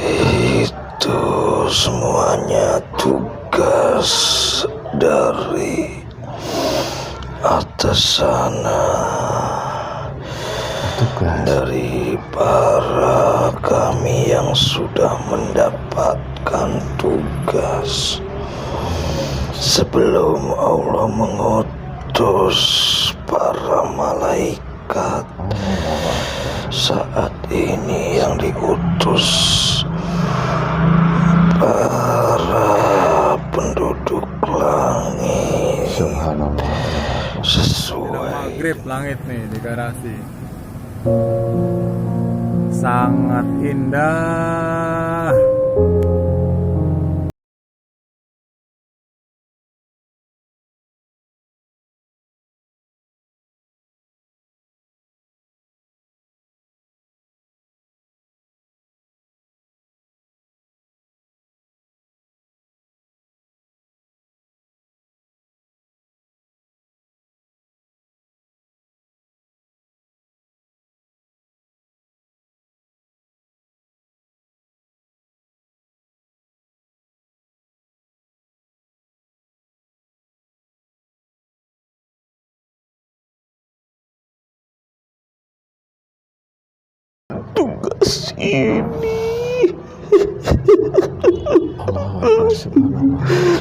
Itu semuanya tugas dari atas sana, dari para kami yang sudah mendapatkan tugas sebelum Allah mengutus para malaikat. Saat ini yang diutus para penduduk langit. Subhanallah. Sesuai maghrib langit nih di garasi. Sangat indah. tugas ini.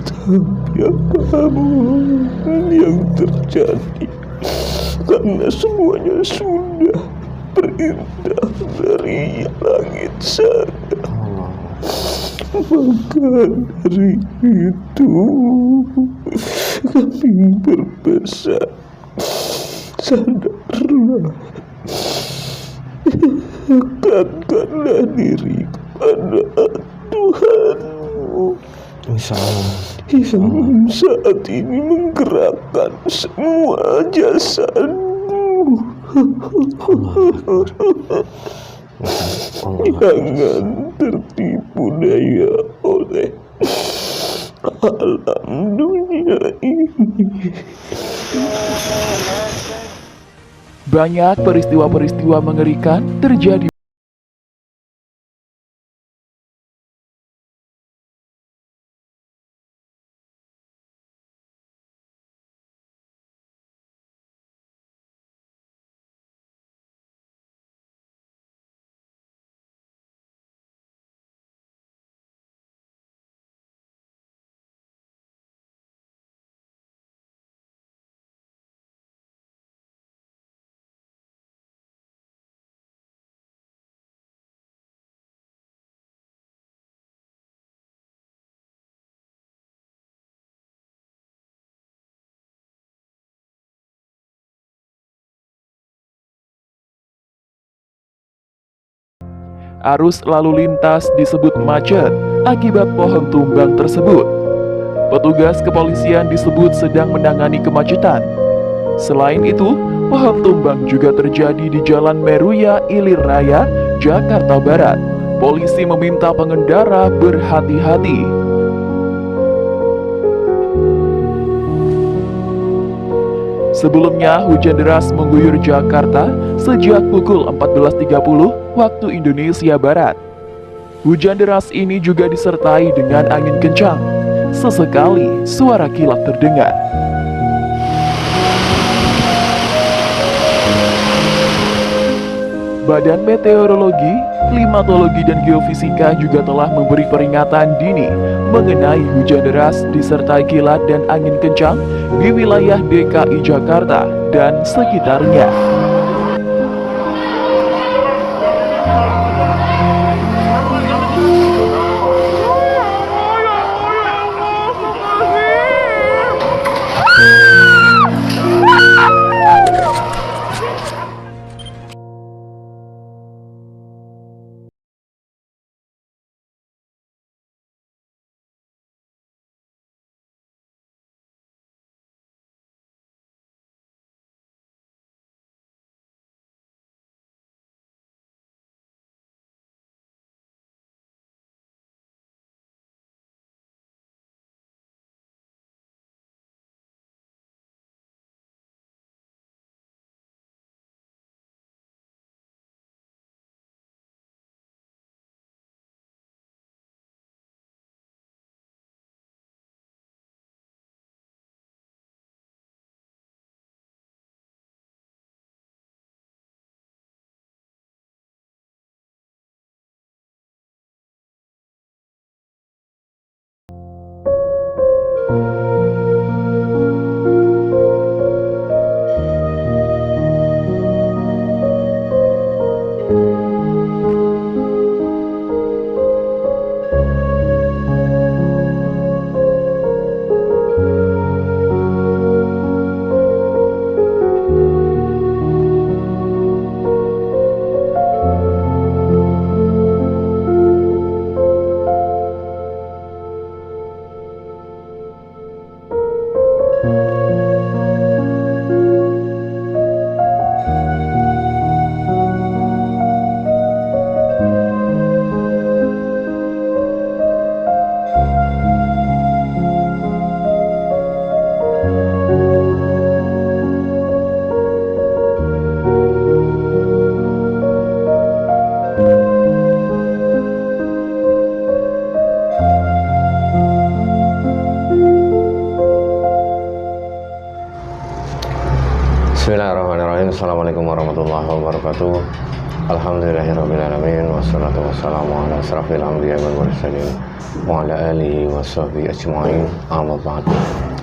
Tapi kamu yang terjadi karena semuanya sudah perintah dari langit sana. Maka dari itu kami berpesan, sadarlah, dekatkanlah diri kepada Tuhanmu yang saat ini menggerakkan semua jasadmu. Jangan tertipu daya oleh alam dunia ini. Banyak peristiwa-peristiwa mengerikan terjadi. Arus lalu lintas disebut macet akibat pohon tumbang tersebut. Petugas kepolisian disebut sedang menangani kemacetan. Selain itu, pohon tumbang juga terjadi di Jalan Meruya Ilir Raya, Jakarta Barat. Polisi meminta pengendara berhati-hati. Sebelumnya, hujan deras mengguyur Jakarta sejak pukul 14.30 waktu Indonesia Barat. Hujan deras ini juga disertai dengan angin kencang. Sesekali suara kilat terdengar. Badan Meteorologi, Klimatologi dan Geofisika juga telah memberi peringatan dini mengenai hujan deras disertai kilat dan angin kencang di wilayah DKI Jakarta dan sekitarnya. wabarakatuh. Alhamdulillahirrabbilalamin. Wassalatu wassalamu ala asrafil anbiya wal mursalin wa ala alihi wa sahbihi ajma'in. Amma ba'd.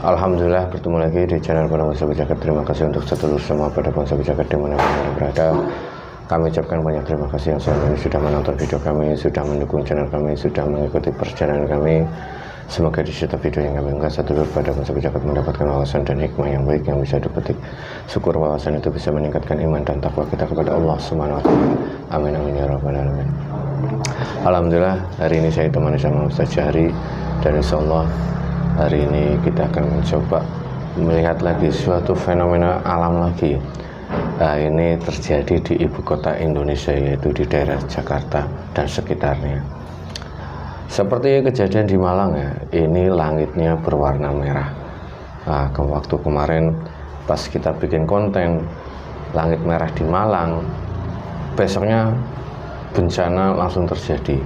Alhamdulillah bertemu lagi di channel Para Bangsa Berjagat. Terima kasih untuk seluruh semua pada bangsa berjagat dimanapun Anda berada. Kami ucapkan banyak terima kasih yang selama ini sudah menonton video kami, sudah mendukung channel kami, sudah mengikuti perjalanan kami. Semoga di setiap video yang kami unggah sedulur pada bangsa berjagat mendapatkan wawasan dan hikmah yang baik yang bisa dipetik. Syukur wawasan itu bisa meningkatkan iman dan takwa kita kepada Allah Subhanahu wa taala. Amin amin ya rabbal alamin. Alhamdulillah hari ini saya temani sama Ustaz Jahri, dan insyaallah hari ini kita akan mencoba melihat lagi suatu fenomena alam lagi. Ini terjadi di ibu kota Indonesia, yaitu di daerah Jakarta dan sekitarnya. Seperti kejadian di Malang ya, ini langitnya berwarna merah. Waktu kemarin pas kita bikin konten langit merah di Malang, besoknya bencana langsung terjadi.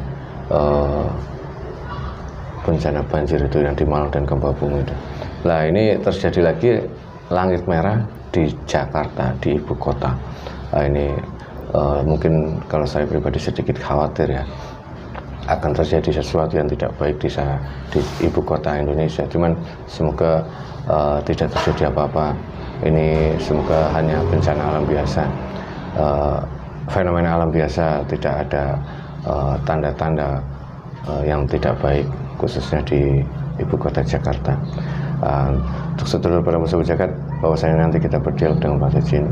Bencana banjir itu yang di Malang dan gempa bumi itu. Nah ini terjadi lagi langit merah di Jakarta, di ibu kota. Ini mungkin kalau saya pribadi sedikit khawatir ya, akan terjadi sesuatu yang tidak baik di ibu kota Indonesia. Cuman semoga tidak terjadi apa-apa. Ini semoga hanya bencana alam biasa, fenomena alam biasa, tidak ada tanda-tanda yang tidak baik khususnya di ibu kota Jakarta. Untuk sedulur para musuh berjagat, bahwasanya nanti kita berdialog dengan Pak Jin,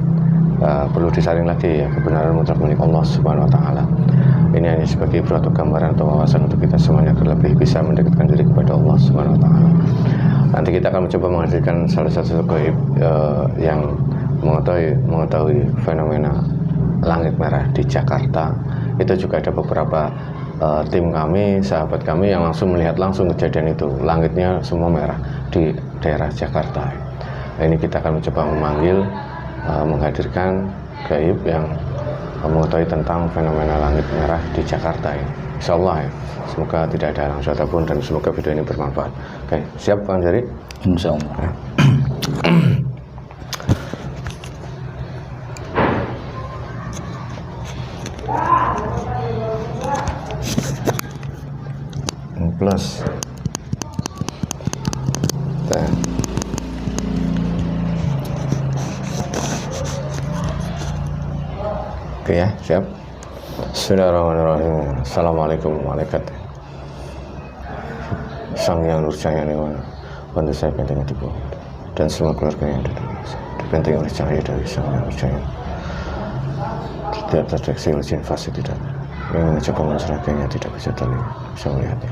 perlu disaring lagi ya, kebenaran mutlak milik Allah Subhanahu wa taala. Ini hanya sebagai suatu gambaran atau wawasan untuk kita semuanya agar lebih bisa mendekatkan diri kepada Allah Subhanahu wa taala. Nanti kita akan mencoba menghadirkan salah satu gaib yang mengetahui fenomena langit merah di Jakarta. Itu juga ada beberapa tim kami, sahabat kami yang langsung melihat langsung kejadian itu. Langitnya semua merah di daerah Jakarta. Ini kita akan mencoba memanggil, menghadirkan gaib yang mengetahui tentang fenomena langit merah di Jakarta ini. Insyaallah ya, semoga tidak ada halang apapun dan semoga video ini bermanfaat. Oke, siap Bang Jari? Insyaallah. Ya. Plus. Oke ya, siap. Bismillahirrahmanirrahim. Assalamualaikum warahmatullahi wabarakatuh. Sang Yang Nurjaya Nirwana, bantu saya bentengi tubuh dan semua keluarga yang ada di sini, dibentengi oleh cahaya dari Sang Yang Nurjaya. Tidak terdeteksi oleh jin fasik, tidak yang mencoba mencerahkannya, tidak bisa terlihat, bisa melihatnya.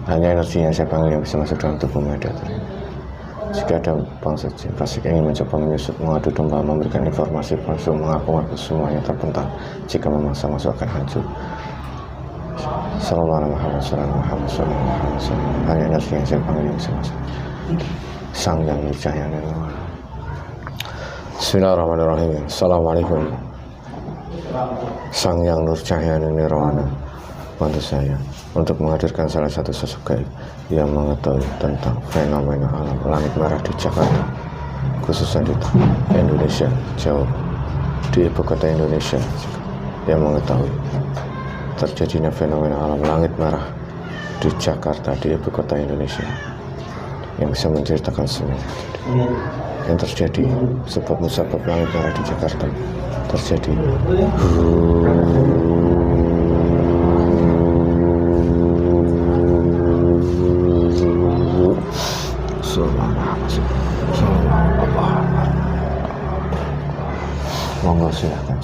Hanya energinya saya panggil yang bisa masuk dalam tubuh mediator ini. Jika ada bangsa jin fasik ingin mencoba menyusup, mengadu domba, memberikan informasi palsu, mengaku-ngaku semuanya terbentang. Jika memaksa masuk akan hancur. Sallallahu alaihi wasallam. Hanya energi yang saya panggil yang bisa masuk. Sang Yang Nurjaya Nirwana. Bismillahirrahmanirrahim. Assalamualaikum. Sang Yang Nurjaya Nirwana, bantu saya untuk menghadirkan salah satu sosok gaib yang mengetahui tentang fenomena alam langit merah di Jakarta, khususnya di Indonesia, Jawa, di ibu kota Indonesia, yang mengetahui terjadinya fenomena alam langit merah di Jakarta, di ibu kota Indonesia, yang bisa menceritakan semua yang terjadi, sebab musabab langit merah di Jakarta terjadi. Monggo silahkan.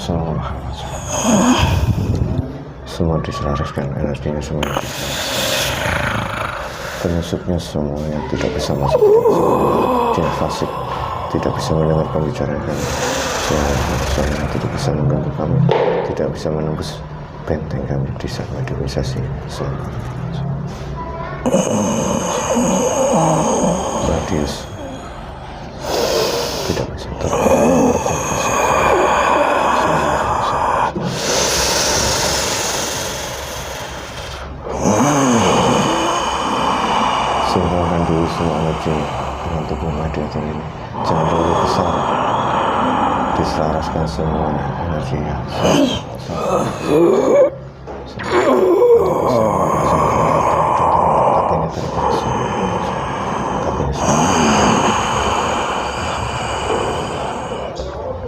Semua diserahkan energinya, semuanya penyusupnya semuanya tidak bisa masuk ke dalam. Dia fasik, tidak bisa mendengar pembicaraan kami. Suara tidak bisa mengganggu kami, tidak bisa menembus benteng kami di saat mediumisasi. Radius tidak bisa sinkronkan dulu semua energi dengan tubuh mediator ini. Jangan terlalu besar, diselaraskan semua energinya.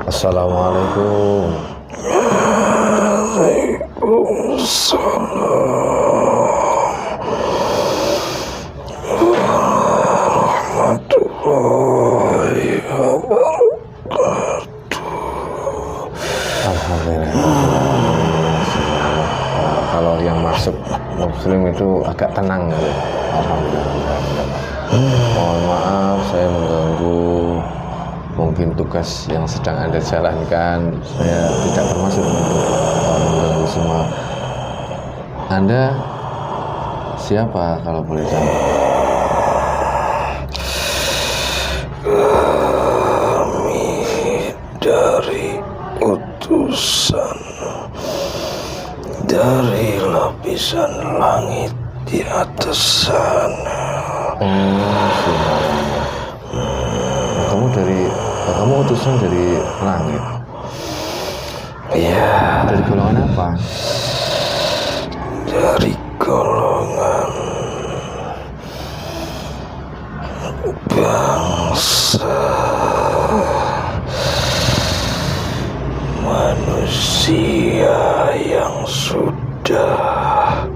Assalamualaikum. Alhamdulillah. Kalau yang masuk muslim itu agak tenang gitu. Alhamdulillah. Mohon maaf saya mengganggu. Mungkin tugas yang sedang Anda jalankan, saya tidak bermaksud untuk mengganggu semua. Anda siapa kalau boleh tahu? Kami dari utusan dari lapisan langit di atas sana. Kamu utusan dari langit. Ya, Dari golongan apa? dari golongan bangsa manusia yang sudah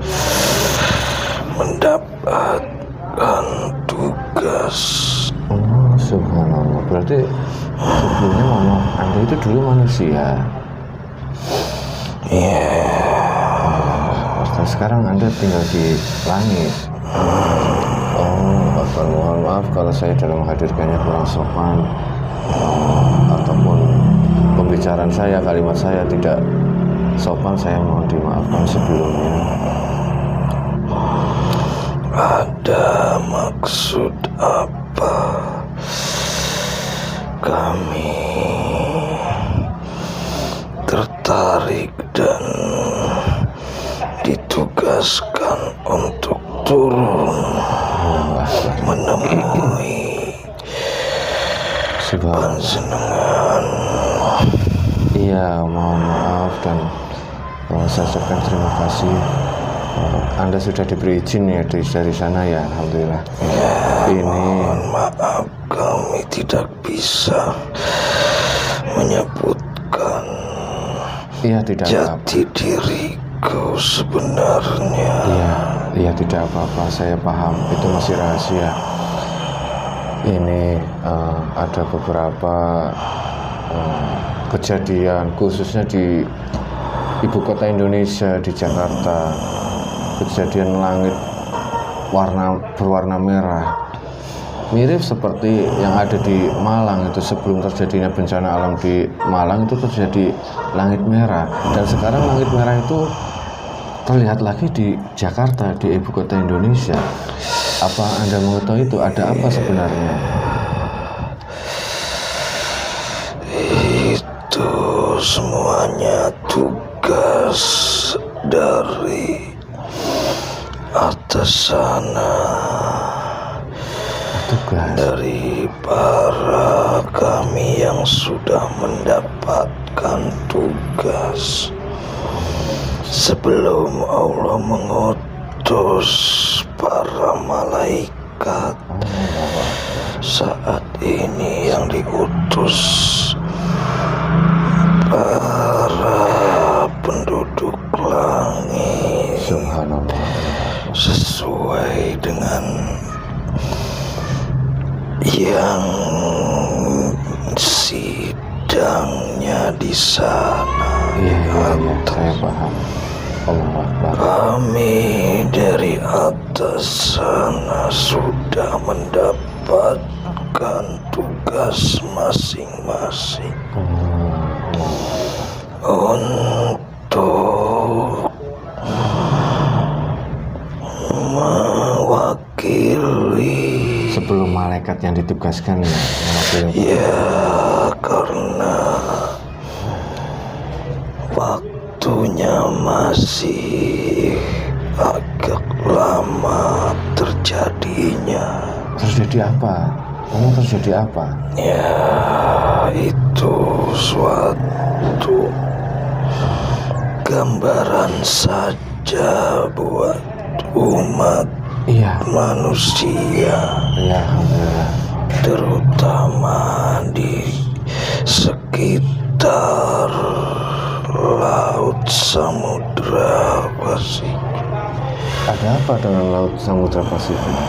mendapatkan tugas. Oh, subhanallah. Berarti sebelumnya mama Anda itu dulu manusia. Iya, Dan sekarang Anda tinggal di langit. Oh, mohon maaf kalau saya dalam menghadirkannya kurang sopan, ataupun pembicaraan saya, kalimat saya tidak sopan, saya mohon dimaafkan sebelumnya. ada maksud apa? Kami tertarik dan ditugaskan untuk turun menemui Subhanallah. panjenengan. Iya, mohon maaf dan saya ucapkan terima kasih. Anda sudah diberi izin ya dari sana ya, alhamdulillah. Ini Mohon maaf, kami tidak bisa menyebutkan iya tidak apa-apa. jati diriku sebenarnya. Iya tidak apa-apa, saya paham itu masih rahasia. Ini ada beberapa kejadian khususnya di ibu kota Indonesia, di Jakarta, kejadian langit berwarna merah, mirip seperti yang ada di Malang. Itu sebelum terjadinya bencana alam di Malang itu terjadi langit merah, dan sekarang langit merah itu terlihat lagi di Jakarta, di ibu kota Indonesia. Apa Anda mengetahui itu ada apa sebenarnya? Itu semuanya tugas dari atas sana, Tugas. dari para kami yang sudah mendapatkan tugas sebelum Allah mengutus para malaikat. Saat ini yang diutus para penduduk langit Subhanallah. sesuai dengan yang sidangnya di sana. Iya, saya paham. Allahu Akbar. Kami dari atas sana sudah mendapatkan tugas masing-masing untuk mewakili. Sebelum malaikat yang ditugaskan ya, mewakili. Ya, karena waktunya masih agak lama terjadinya. Terjadi apa? Terjadi apa? Ya, itu itu suatu gambaran saja buat umat Iya, manusia, iya, alhamdulillah. terutama di sekitar laut Samudra Pasifik. Ada apa dengan laut Samudra Pasifik?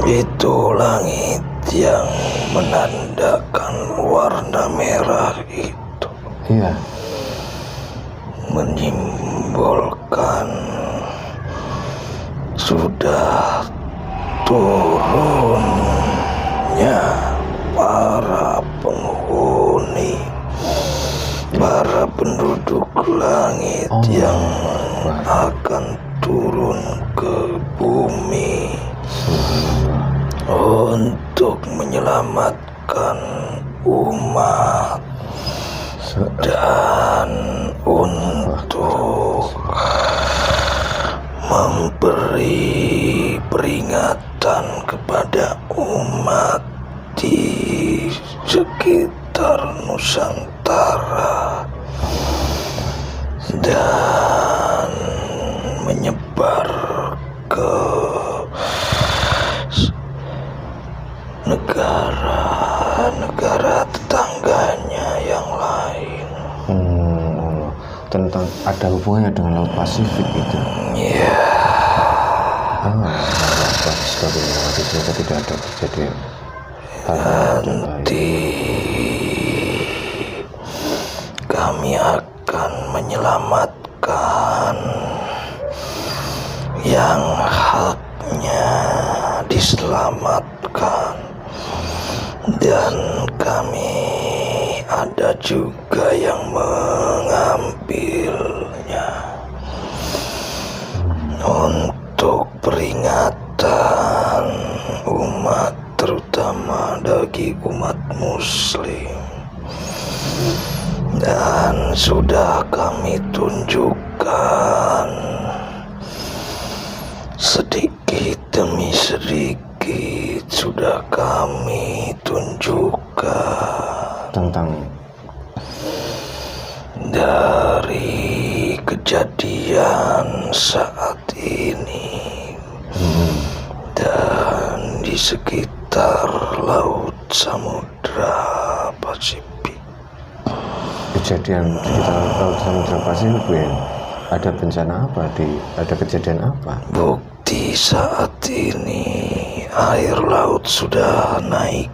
Itu langit yang menandakan warna merah itu Iya, menyimbolkan sudah turunnya para penghuni, para penduduk langit yang akan turun ke bumi untuk menyelamatkan umat dan untuk memberi peringatan kepada umat di sekitar Nusantara dan menyebar ke negara-negara tetangganya yang lain. Tentang ada hubungannya dengan laut Pasifik itu. Ya, Bagus sekali mengerti. Semoga tidak ada kejadian hal-hal yang nanti kami akan menyelamatkan yang haknya diselamatkan, dan kami ada juga yang mengambilnya untuk peringatan umat, terutama bagi umat muslim. Dan sudah kami tunjukkan sedikit demi sedikit, sudah kami tunjukkan tentang dari kejadian saat ini dan di sekitar laut Samudra Pasifik. kejadian di sekitar laut Samudra Pasifik, Bu. Ada bencana apa? Ada kejadian apa? Bukti saat ini air laut sudah naik,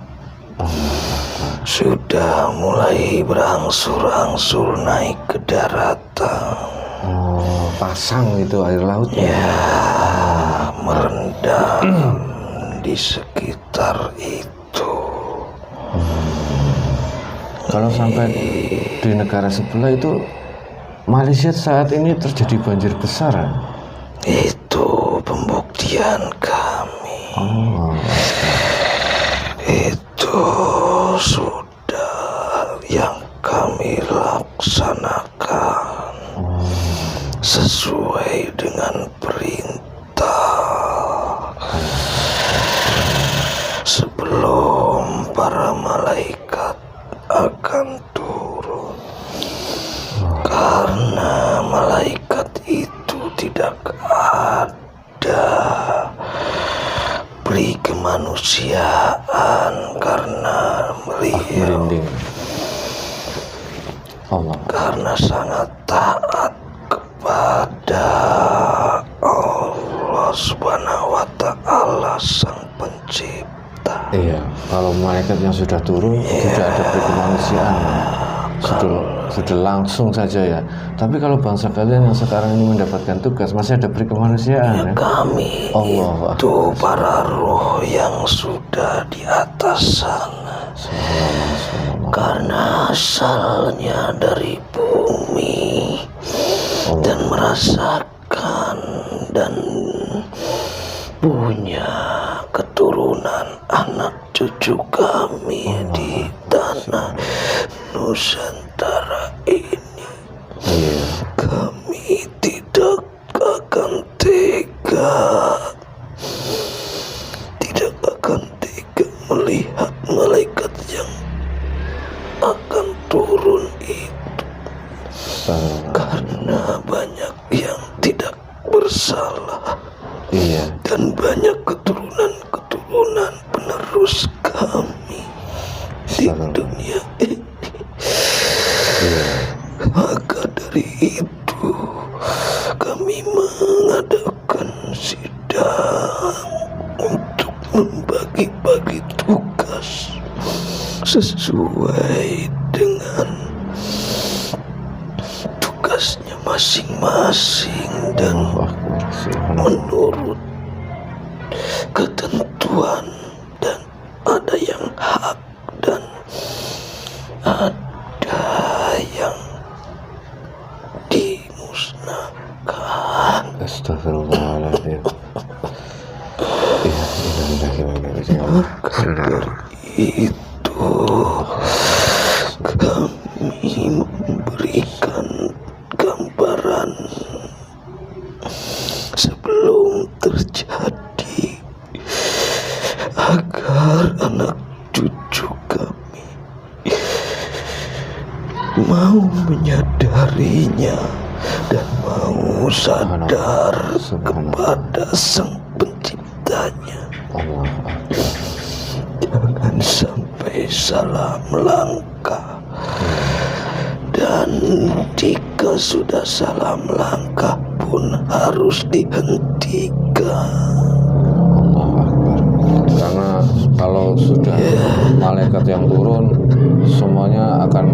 sudah mulai berangsur-angsur naik ke daratan. Oh, pasang itu air lautnya. Ya, merendam di sekitar itu. Kalau sampai di negara sebelah itu, Malaysia saat ini terjadi banjir besar. Itu pembuktian kami. Oh, Itu sudah yang kami laksanakan sesuai dengan perintah sebelum para malaikat akan turun, karena malaikat itu tidak ada beri kemanusiaan karena beliau merinding. Allah. karena sangat taat kepada Allah Subhanahu wa Ta'ala, Sang Pencipta. Iya, kalau malaikat yang sudah turun tidak ada beri kemanusiaan, sudah langsung saja ya. Tapi kalau bangsa kalian yang sekarang ini mendapatkan tugas masih ada beri kemanusiaan ya. Kami Allah itu para roh yang sudah di atas sana, karena asalnya dari bumi dan merasakan dan punya keturunan anak cucu kami di tanah Nusantara ini. Iya. Kami tidak akan tega, tidak akan tega melihat malaikat yang bersalah. Iya. Dan banyak keturunan penerus kami di dunia ini. Maka dari itu kami mengadakan sidang untuk membagi-bagi tugas sesuai dengan tugasnya masing-masing dan menurut ketentuan, dan ada yang hak dan ada yang dimusnahkan. Astagfirullahaladzim. Maka dari itu kami memberikan gambaran sebelum terjadi agar anak cucu kami mau menyadarinya dan mau sadar kepada Sang Penciptanya. Jangan sampai salah melangkah, dan jika sudah salah melangkah pun harus dihentikan. Karena kalau sudah malaikat yang turun, semuanya akan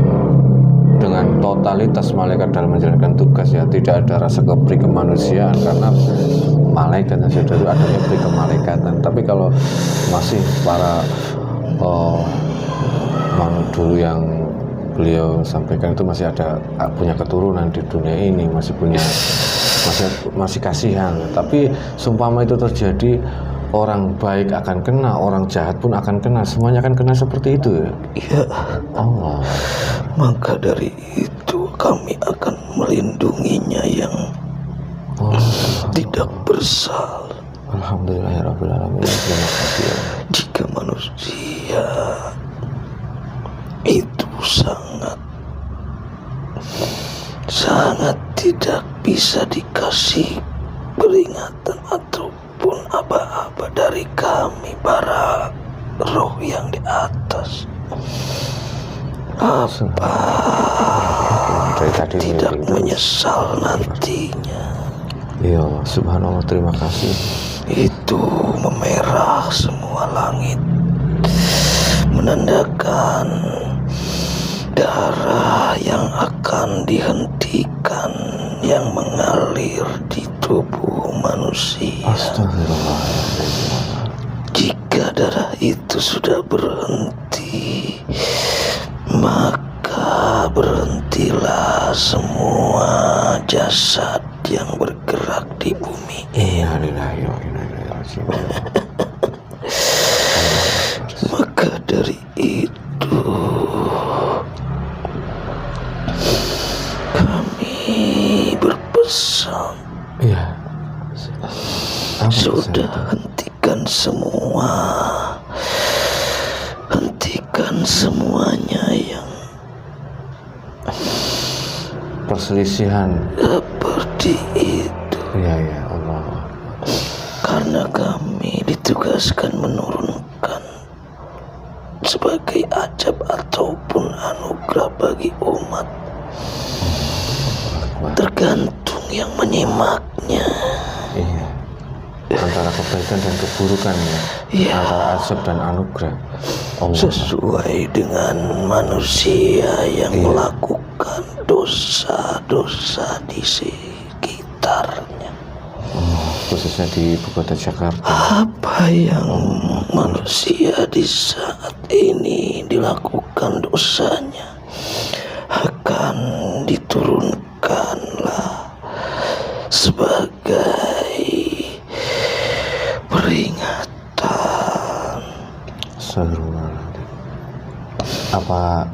dengan totalitas malaikat dalam menjalankan tugas, ya tidak ada rasa kepri kemanusiaan karena malaikat yang sudah itu adanya kepri kemalaikatan. Tapi kalau masih para dulu yang beliau sampaikan itu masih ada punya keturunan di dunia ini, masih kasihan. Tapi seumpama itu terjadi, orang baik akan kena, orang jahat pun akan kena, semuanya akan kena seperti itu ya. Ya Allah. Maka dari itu kami akan melindunginya yang tidak bersalah. Alhamdulillahirrahmanirrahim. Terima kasih ya. Jika manusia itu sangat tidak bisa dikasih peringatan ataupun aba-aba dari kami para roh yang di atas. Apa tidak menyesal nantinya? Ya subhanallah, terima kasih. Itu memerah semua langit, menandakan darah yang akan dihentikan yang mengalir di tubuh manusia. Astagfirullahaladzim. Jika darah itu sudah berhenti, maka berhentilah semua jasad yang bergerak di bumi ini. Maka dari itu kami berpesan, sudah hentikan semuanya yang perselisihan seperti itu. Ya Allah. Karena kami ditugaskan menurunkan sebagai ajab ataupun anugerah bagi umat, tergantung yang menyimaknya. Iya. Antara kebaikan dan keburukan ya. Antara azab dan anugerah Allah. Sesuai dengan manusia yang melakukan dosa-dosa di sekitarnya. Khususnya di Ibu Kota Jakarta. Apa yang manusia di saat ini dilakukan dosanya akan diturunkanlah sebagai peringatan. Apa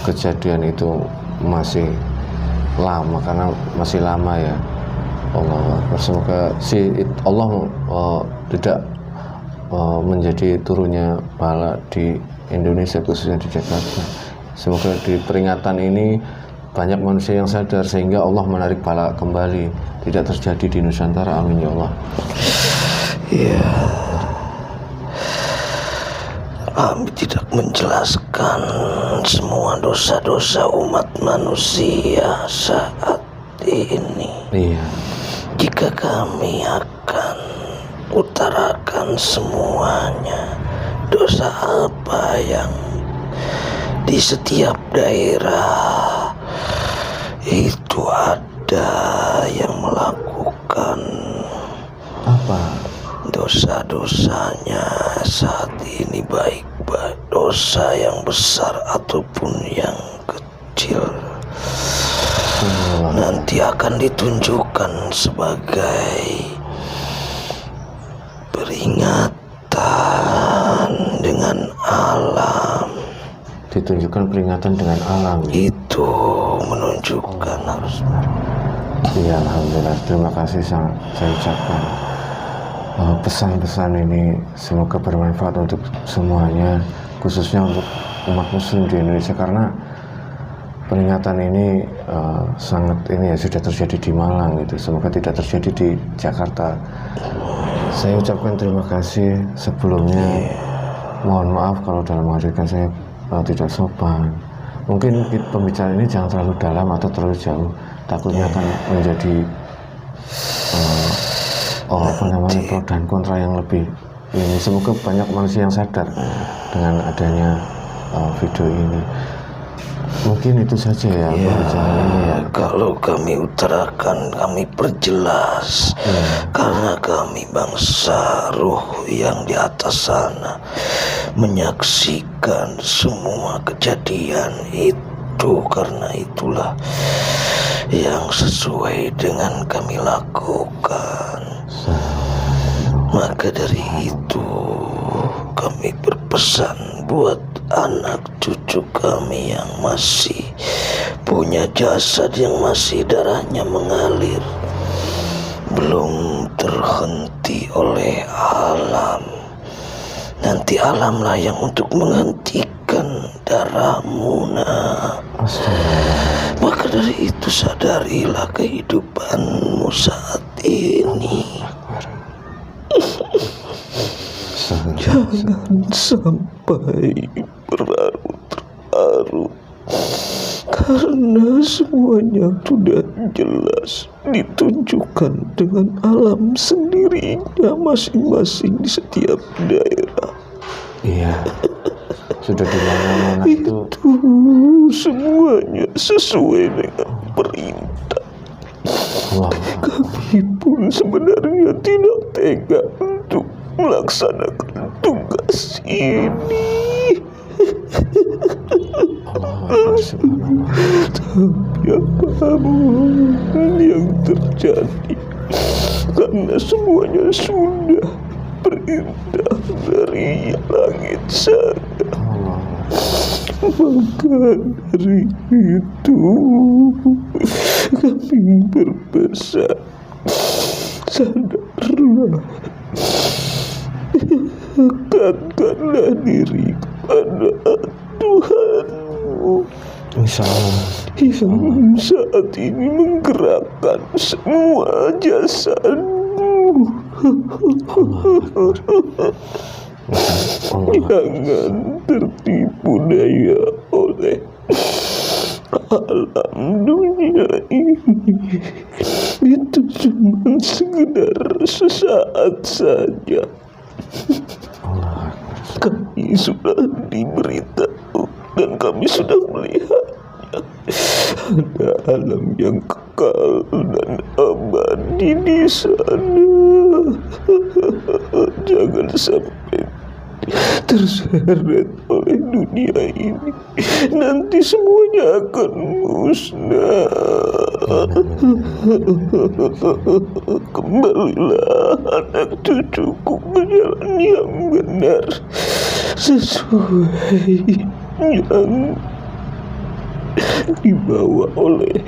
kejadian itu masih lama, karena masih lama ya Allah. Semoga Allah tidak menjadi turunnya bala di Indonesia, khususnya di Jakarta. Semoga di peringatan ini banyak manusia yang sadar sehingga Allah menarik bala kembali, tidak terjadi di Nusantara. Amin ya Allah. Ya, kami tidak menjelaskan semua dosa-dosa umat manusia saat ini. Iya. Jika kami akan utarakan semuanya, dosa apa yang di setiap daerah itu ada yang melakukan Apa? dosa-dosanya saat ini, baik dosa yang besar ataupun yang kecil, nanti akan ditunjukkan sebagai peringatan dengan alam. Ditunjukkan peringatan dengan alam. Itu menunjukkan harus. Iya, alhamdulillah. Terima kasih saya ucapkan. Pesan-pesan ini semoga bermanfaat untuk semuanya, khususnya untuk umat muslim di Indonesia, karena peringatan ini sangat ini ya, sudah terjadi di Malang gitu. Semoga tidak terjadi di Jakarta. Saya ucapkan terima kasih sebelumnya. Mohon maaf kalau dalam mengajarkan saya tidak sopan. Mungkin pembicaraan ini jangan terlalu dalam atau terlalu jauh, takutnya akan menjadi pro dan kontra yang lebih ini. Semoga banyak manusia yang sadar dengan adanya video ini. Mungkin itu saja ya, pembicaraan ini ya. Kalau kami utarakan, kami perjelas, karena kami bangsa ruh yang di atas sana menyaksikan semua kejadian itu. Karena itulah yang sesuai dengan kami lakukan. Maka dari itu kami berpesan buat anak cucu kami yang masih punya jasad, yang masih darahnya mengalir, belum terhenti oleh alam. Nanti alamlah yang untuk menghentikan darahmu. Maka dari itu sadarilah kehidupanmu saat ini. Jangan sampai berlarut-larut, karena semuanya sudah jelas ditunjukkan dengan alam sendirinya masing-masing di setiap daerah. Iya, sudah di mana-mana itu semuanya sesuai dengan perintah. Kami pun sebenarnya tidak tega untuk melaksanakan tugas ini. Tapi apapun yang terjadi, karena semuanya sudah perintah dari langit sana, maka dari itu kami berpesan, sadarlah, dekatkanlah diri kepada Tuhanmu, insya Allah, yang saat ini menggerakkan semua jasadmu. Jangan tertipu daya oleh alam dunia ini. Itu cuma sekedar sesaat saja. Kami sudah diberitahu dan kami sudah melihatnya. Ada alam yang kekal dan abadi di sana. Jangan sampai terseret oleh dunia ini. Nanti semuanya akan musnah. Kembalilah anak cucuku ke jalan yang benar, sesuai yang dibawa oleh